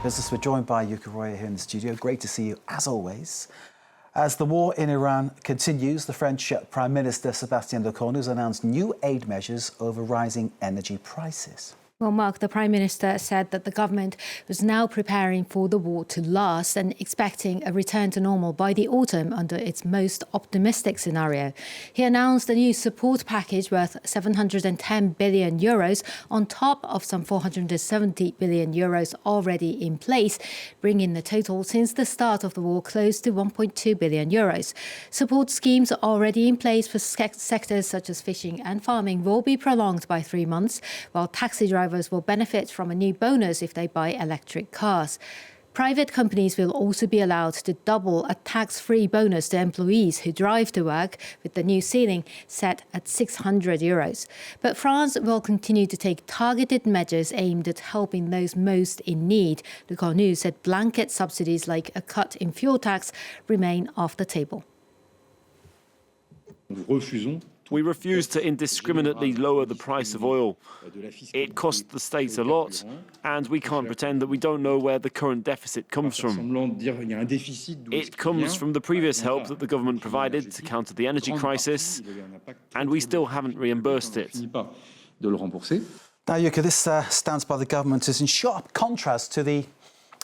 Business, we're joined by Yuka Roya here in the studio. Great to see you, as always. As the war in Iran continues, the French Prime Minister Sébastien Lecornu has announced new aid measures over rising energy prices. Well, Mark, the Prime Minister said that the government was now preparing for the war to last and expecting a return to normal by the autumn under its most optimistic scenario. He announced a new support package worth €710 billion on top of some €470 billion already in place, bringing the total since the start of the war close to €1.2 billion. Support schemes already in place for sectors such as fishing and farming will be prolonged by 3 months, while taxi drivers will benefit from a new bonus if they buy electric cars. Private companies will also be allowed to double a tax-free bonus to employees who drive to work, with the new ceiling set at €600. But France will continue to take targeted measures aimed at helping those most in need. Lecornu said blanket subsidies like a cut in fuel tax remain off the table. We refuse to indiscriminately lower the price of oil. It costs the state a lot, and we can't pretend that we don't know where the current deficit comes from. It comes from the previous help that the government provided to counter the energy crisis, and we still haven't reimbursed it. Now, Yuka, this stance by the government is in sharp contrast to the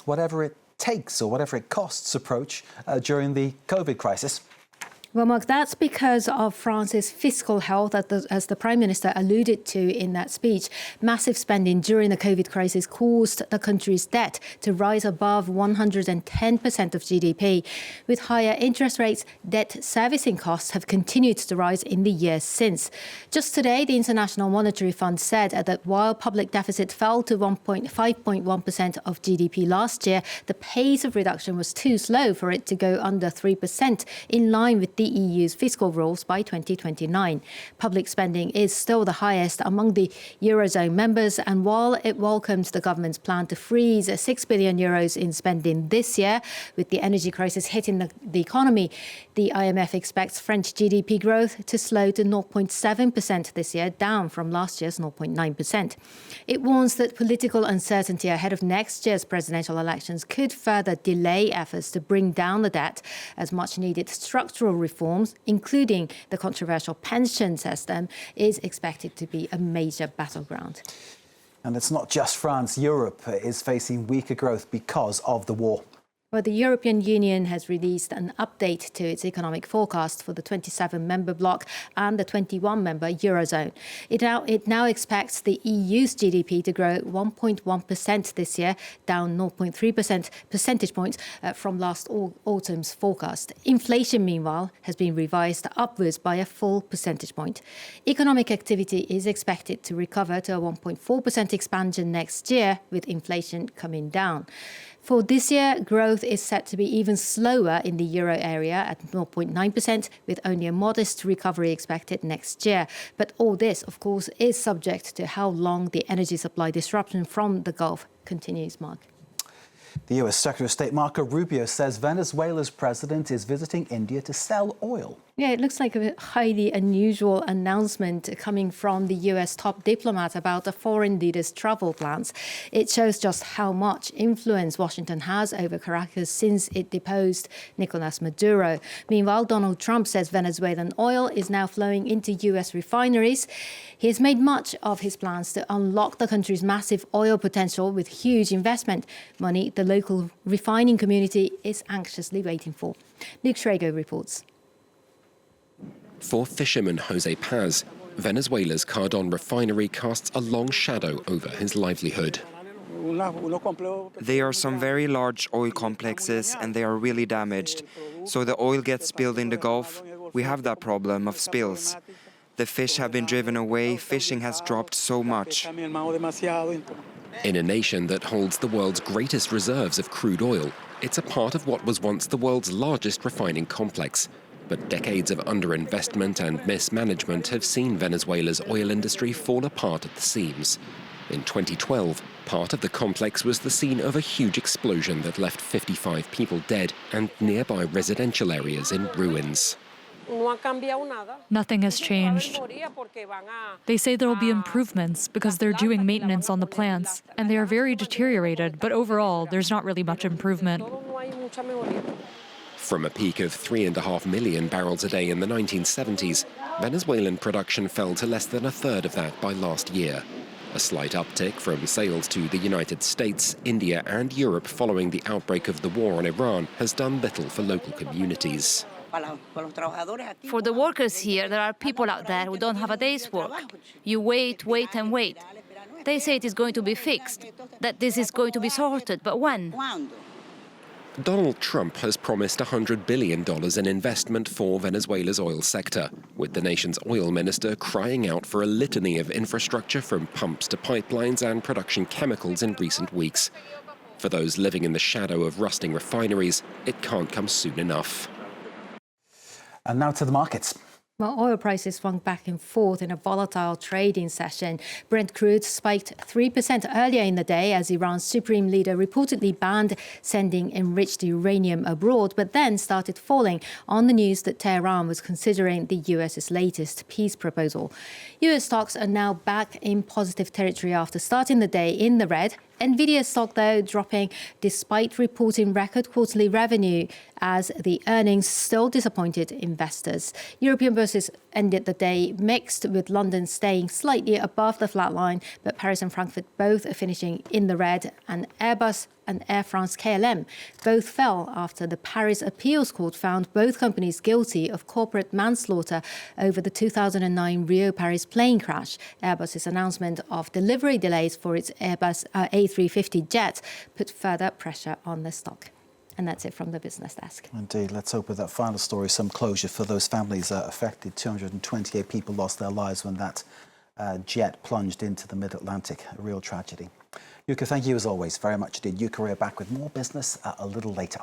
whatever it takes or whatever it costs approach during the COVID crisis. Well, Mark, that's because of France's fiscal health, as the Prime Minister alluded to in that speech. Massive spending during the COVID crisis caused the country's debt to rise above 110% of GDP. With higher interest rates, debt servicing costs have continued to rise in the years since. Just today, the International Monetary Fund said that while public deficit fell to 5.1% of GDP last year, the pace of reduction was too slow for it to go under 3%, in line with the EU's fiscal rules by 2029. Public spending is still the highest among the Eurozone members, and while it welcomes the government's plan to freeze €6 billion in spending this year, with the energy crisis hitting the economy, the IMF expects French GDP growth to slow to 0.7% this year, down from last year's 0.9%. It warns that political uncertainty ahead of next year's presidential elections could further delay efforts to bring down the debt, as much-needed structural reforms, including the controversial pension system, is expected to be a major battleground. And it's not just France. Europe is facing weaker growth because of the war. Well, the European Union has released an update to its economic forecast for the 27-member bloc and the 21-member Eurozone. It now expects the EU's GDP to grow 1.1% this year, down 0.3 percentage points from last autumn's forecast. Inflation, meanwhile, has been revised upwards by a full percentage point. Economic activity is expected to recover to a 1.4% expansion next year, with inflation coming down. For this year, growth is set to be even slower in the euro area at 0.9%, with only a modest recovery expected next year. But all this, of course, is subject to how long the energy supply disruption from the Gulf continues, Mark. The US Secretary of State Marco Rubio says Venezuela's president is visiting India to sell oil. Yeah, it looks like a highly unusual announcement coming from the US top diplomat about a foreign leader's travel plans. It shows just how much influence Washington has over Caracas since it deposed Nicolas Maduro. Meanwhile, Donald Trump says Venezuelan oil is now flowing into US refineries. He has made much of his plans to unlock the country's massive oil potential with huge investment money the local refining community is anxiously waiting for. Luke Schrago reports. For fisherman Jose Paz, Venezuela's Cardon refinery casts a long shadow over his livelihood. There are some very large oil complexes and they are really damaged. So the oil gets spilled in the Gulf. We have that problem of spills. The fish have been driven away, fishing has dropped so much. In a nation that holds the world's greatest reserves of crude oil, it's a part of what was once the world's largest refining complex. But decades of underinvestment and mismanagement have seen Venezuela's oil industry fall apart at the seams. In 2012, part of the complex was the scene of a huge explosion that left 55 people dead and nearby residential areas in ruins. Nothing has changed. They say there will be improvements because they're doing maintenance on the plants, and they are very deteriorated, but overall, there's not really much improvement. From a peak of 3.5 million barrels a day in the 1970s, Venezuelan production fell to less than a third of that by last year. A slight uptick from sales to the United States, India and Europe following the outbreak of the war on Iran has done little for local communities. For the workers here, there are people out there who don't have a day's work. You wait, wait and wait. They say it is going to be fixed, that this is going to be sorted, but when? Donald Trump has promised $100 billion in investment for Venezuela's oil sector, with the nation's oil minister crying out for a litany of infrastructure from pumps to pipelines and production chemicals in recent weeks. For those living in the shadow of rusting refineries, it can't come soon enough. And now to the markets. Well, oil prices swung back and forth in a volatile trading session. Brent crude spiked 3% earlier in the day as Iran's supreme leader reportedly banned sending enriched uranium abroad, but then started falling on the news that Tehran was considering the US's latest peace proposal. US stocks are now back in positive territory after starting the day in the red. Nvidia stock, though, dropping despite reporting record quarterly revenue as the earnings still disappointed investors. European bourses ended the day mixed, with London staying slightly above the flat line, but Paris and Frankfurt both are finishing in the red, and Airbus and Air France KLM both fell after the Paris Appeals Court found both companies guilty of corporate manslaughter over the 2009 Rio-Paris plane crash. Airbus's announcement of delivery delays for its Airbus A350 jet put further pressure on the stock. And that's it from the business desk. Indeed. Let's hope with that final story, some closure for those families affected. 228 people lost their lives when that jet plunged into the mid-Atlantic. A real tragedy. Yuka, thank you as always very much indeed. Yuka, we're back with more business a little later.